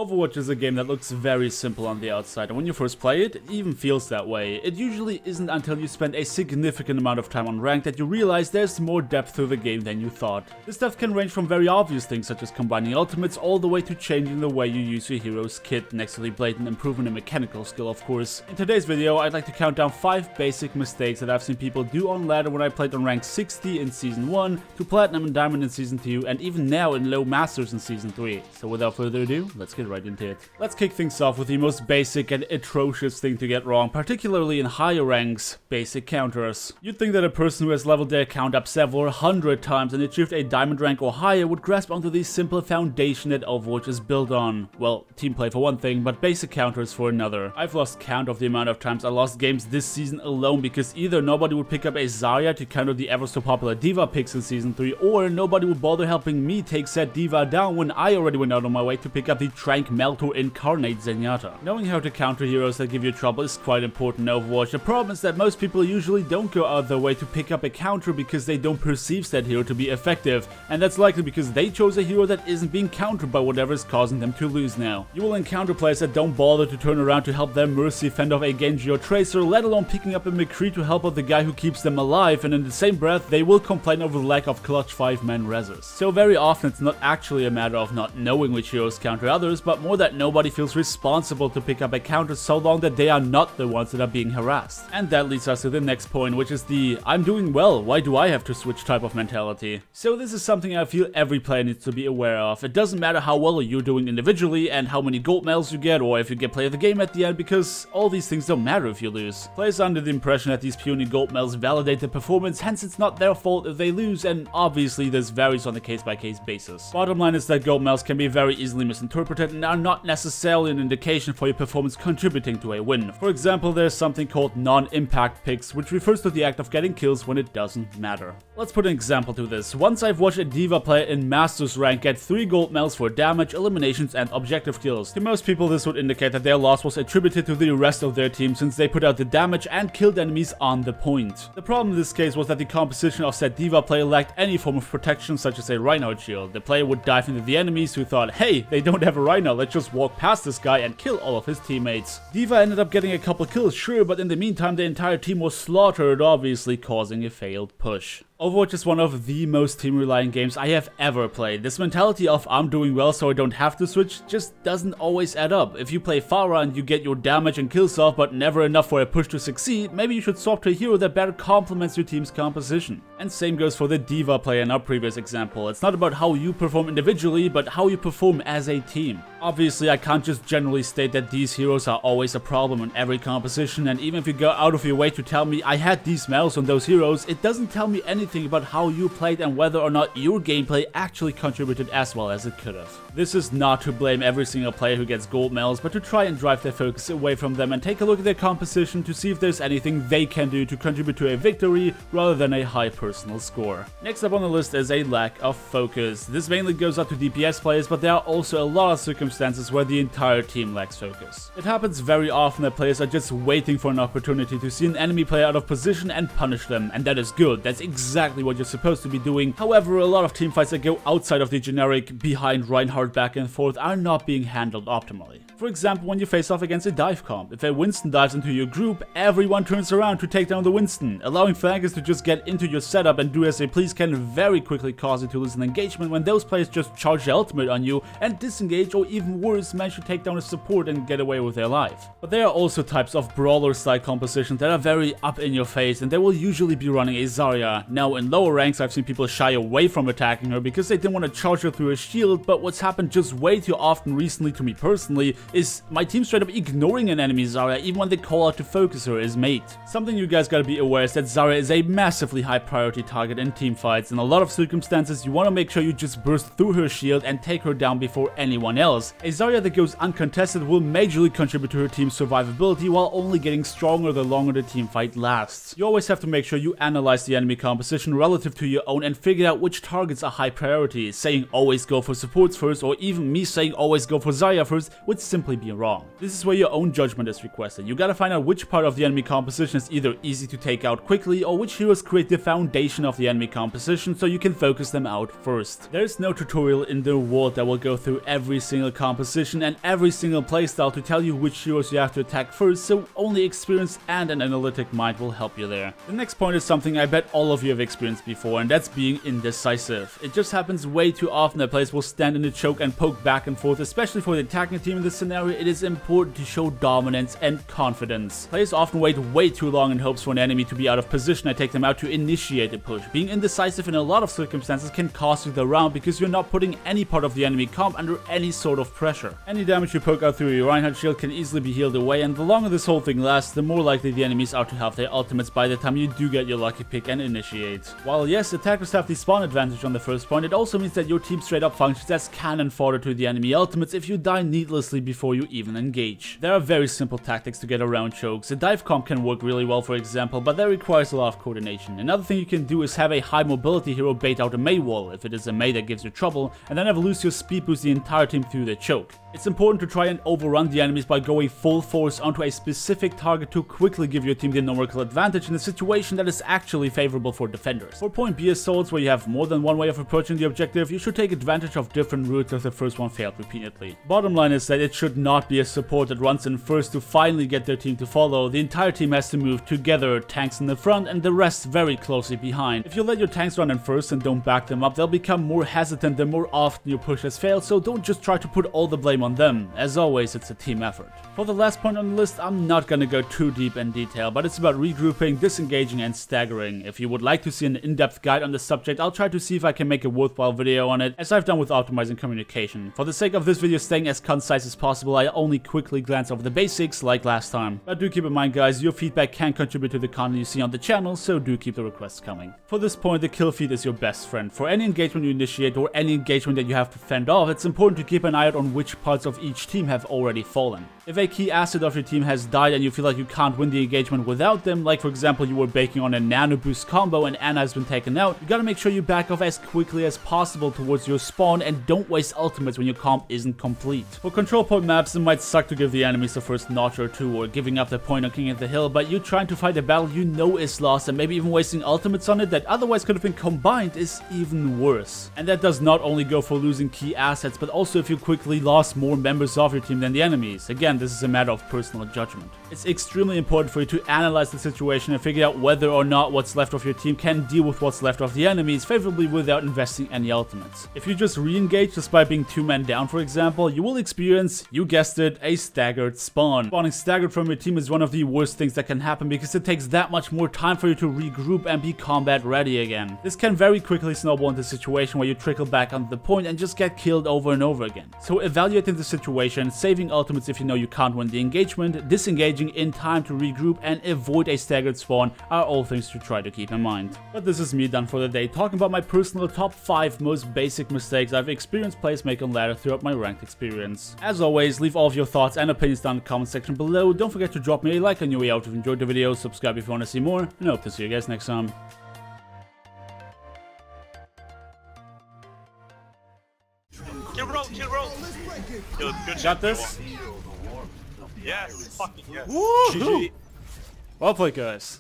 Overwatch is a game that looks very simple on the outside, and when you first play it, it even feels that way. It usually isn't until you spend a significant amount of time on ranked that you realize there's more depth to the game than you thought. This depth can range from very obvious things such as combining ultimates all the way to changing the way you use your hero's kit, next to the blatant improvement in mechanical skill of course. In today's video, I'd like to count down 5 basic mistakes that I've seen people do on ladder when I played on rank 60 in Season 1, to Platinum and Diamond in Season 2, and even now in Low Masters in Season 3. So without further ado, let's get right into it. Let's kick things off with the most basic and atrocious thing to get wrong, particularly in higher ranks: basic counters. You'd think that a person who has leveled their account up several hundred times and achieved a diamond rank or higher would grasp onto the simple foundation that Overwatch is built on. Well, team play for one thing, but basic counters for another. I've lost count of the amount of times I lost games this season alone because either nobody would pick up a Zarya to counter the ever so popular D.Va picks in Season 3, or nobody would bother helping me take said D.Va down when I already went out on my way to pick up the Trank Meltor Incarnate Zenyatta. Knowing how to counter heroes that give you trouble is quite important in Overwatch. The problem is that most people usually don't go out their way to pick up a counter because they don't perceive said hero to be effective, and that's likely because they chose a hero that isn't being countered by whatever is causing them to lose now. You will encounter players that don't bother to turn around to help their Mercy fend off a Genji or Tracer, let alone picking up a McCree to help out the guy who keeps them alive, and in the same breath they will complain over the lack of clutch 5-man reses. So very often it's not actually a matter of not knowing which heroes counter others, but more that nobody feels responsible to pick up a counter so long that they are not the ones that are being harassed. And that leads us to the next point, which is the "I'm doing well, why do I have to switch" type of mentality. So this is something I feel every player needs to be aware of. It doesn't matter how well you're doing individually and how many gold medals you get, or if you get player of the game at the end, because all these things don't matter if you lose. Players are under the impression that these puny gold medals validate their performance, hence it's not their fault if they lose, and obviously this varies on a case-by-case basis. Bottom line is that gold medals can be very easily misinterpreted and are not necessarily an indication for your performance contributing to a win. For example, there's something called non-impact picks, which refers to the act of getting kills when it doesn't matter. Let's put an example to this. Once I've watched a D.Va player in Masters rank get 3 gold medals for damage, eliminations, and objective kills. To most people this would indicate that their loss was attributed to the rest of their team, since they put out the damage and killed enemies on the point. The problem in this case was that the composition of said D.Va player lacked any form of protection, such as a Reinhardt shield. The player would dive into the enemies who thought, hey, they don't have a Reinhardt, let's just walk past this guy and kill all of his teammates. D.Va ended up getting a couple kills, sure, but in the meantime the entire team was slaughtered, obviously causing a failed push. Overwatch is one of the most team-relying games I have ever played. This mentality of "I'm doing well so I don't have to switch" just doesn't always add up. If you play Pharah and you get your damage and kills off but never enough for a push to succeed, maybe you should swap to a hero that better complements your team's composition. And same goes for the D.Va player in our previous example. It's not about how you perform individually, but how you perform as a team. Obviously, I can't just generally state that these heroes are always a problem in every composition, and even if you go out of your way to tell me I had these medals on those heroes, it doesn't tell me anything about how you played and whether or not your gameplay actually contributed as well as it could have. This is not to blame every single player who gets gold medals, but to try and drive their focus away from them and take a look at their composition to see if there's anything they can do to contribute to a victory rather than a high personal score. Next up on the list is a lack of focus. This mainly goes up to DPS players, but there are also a lot of circumstances where the entire team lacks focus. It happens very often that players are just waiting for an opportunity to see an enemy player out of position and punish them, and that is good. That's exactly what you're supposed to be doing. However, a lot of teamfights that go outside of the generic behind Reinhardt back and forth are not being handled optimally. For example, when you face off against a dive comp, if a Winston dives into your group, everyone turns around to take down the Winston. Allowing flankers to just get into your setup and do as they please can very quickly cause you to lose an engagement when those players just charge their ultimate on you and disengage, or even worse, manage to take down a support and get away with their life. But there are also types of brawler style compositions that are very up in your face, and they will usually be running a Zarya. Now in lower ranks I've seen people shy away from attacking her because they didn't want to charge her through a shield, but what's happened just way too often recently to me personally is my team straight up ignoring an enemy Zarya even when they call out to focus her as mate. Something you guys gotta be aware is that Zarya is a massively high priority target in teamfights. In a lot of circumstances you want to make sure you just burst through her shield and take her down before anyone else. A Zarya that goes uncontested will majorly contribute to her team's survivability while only getting stronger the longer the teamfight lasts. You always have to make sure you analyze the enemy composition composition relative to your own and figure out which targets are high priority. Saying always go for supports first, or even me saying always go for Zarya first, would simply be wrong. This is where your own judgment is requested. You gotta find out which part of the enemy composition is either easy to take out quickly, or which heroes create the foundation of the enemy composition so you can focus them out first. There is no tutorial in the world that will go through every single composition and every single playstyle to tell you which heroes you have to attack first, so only experience and an analytic mind will help you there. The next point is something I bet all of you have experienced before, and that's being indecisive. It just happens way too often that players will stand in the choke and poke back and forth, especially for the attacking team in this scenario. It is important to show dominance and confidence. Players often wait way too long in hopes for an enemy to be out of position and take them out to initiate a push. Being indecisive in a lot of circumstances can cost you the round because you're not putting any part of the enemy comp under any sort of pressure. Any damage you poke out through your Reinhardt shield can easily be healed away, and the longer this whole thing lasts, the more likely the enemies are to have their ultimates by the time you do get your lucky pick and initiate. While yes, attackers have the spawn advantage on the first point, it also means that your team straight up functions as cannon fodder to the enemy ultimates if you die needlessly before you even engage. There are very simple tactics to get around chokes. A dive comp can work really well, for example, but that requires a lot of coordination. Another thing you can do is have a high mobility hero bait out a Mei wall if it is a Mei that gives you trouble, and then have lose your speed boost the entire team through the choke. It's important to try and overrun the enemies by going full force onto a specific target to quickly give your team the numerical advantage in a situation that is actually favorable for defenders. For point B assaults, where you have more than one way of approaching the objective, you should take advantage of different routes if the first one failed repeatedly. Bottom line is that it should not be a support that runs in first to finally get their team to follow. The entire team has to move together, tanks in the front and the rest very closely behind. If you let your tanks run in first and don't back them up, they'll become more hesitant the more often your push has failed, so don't just try to put all the blame on them. As always, it's a team effort. For the last point on the list, I'm not gonna go too deep in detail, but it's about regrouping, disengaging and staggering. If you would like to see an in-depth guide on the subject, I'll try to see if I can make a worthwhile video on it, as I've done with optimizing communication. For the sake of this video staying as concise as possible, I only quickly glance over the basics like last time. But do keep in mind guys, your feedback can contribute to the content you see on the channel, so do keep the requests coming. For this point, the kill feed is your best friend. For any engagement you initiate or any engagement that you have to fend off, it's important to keep an eye out on which parts of each team have already fallen. If a key asset of your team has died and you feel like you can't win the engagement without them, like for example you were baking on a nano boost combo and Ana has been taken out, you gotta make sure you back off as quickly as possible towards your spawn and don't waste ultimates when your comp isn't complete. For control point maps, it might suck to give the enemies the first notch or two or giving up the point on King of the Hill, but you trying to fight a battle you know is lost and maybe even wasting ultimates on it that otherwise could have been combined is even worse. And that does not only go for losing key assets, but also if you quickly lost more members of your team than the enemies. Again, this is a matter of personal judgment. It's extremely important for you to analyze the situation and figure out whether or not what's left of your team can deal with what's left of the enemies favorably without investing any ultimates. If you just re-engage despite being 2 men down, for example, you will experience, you guessed it, a staggered spawn. Spawning staggered from your team is one of the worst things that can happen because it takes that much more time for you to regroup and be combat ready again. This can very quickly snowball into a situation where you trickle back onto the point and just get killed over and over again. So evaluating the situation, saving ultimates if you know you can't win the engagement, disengaging in time to regroup and avoid a staggered spawn are all things to try to keep in mind. But this is me done for the day, talking about my personal top 5 most basic mistakes I've experienced players make on ladder throughout my ranked experience. As always, leave all of your thoughts and opinions down in the comment section below. Don't forget to drop me a like on your way out if you enjoyed the video, subscribe if you want to see more, and I hope to see you guys next time. Kill roll. Good Got this? Yes, fucking yes. Woo! Well played, guys.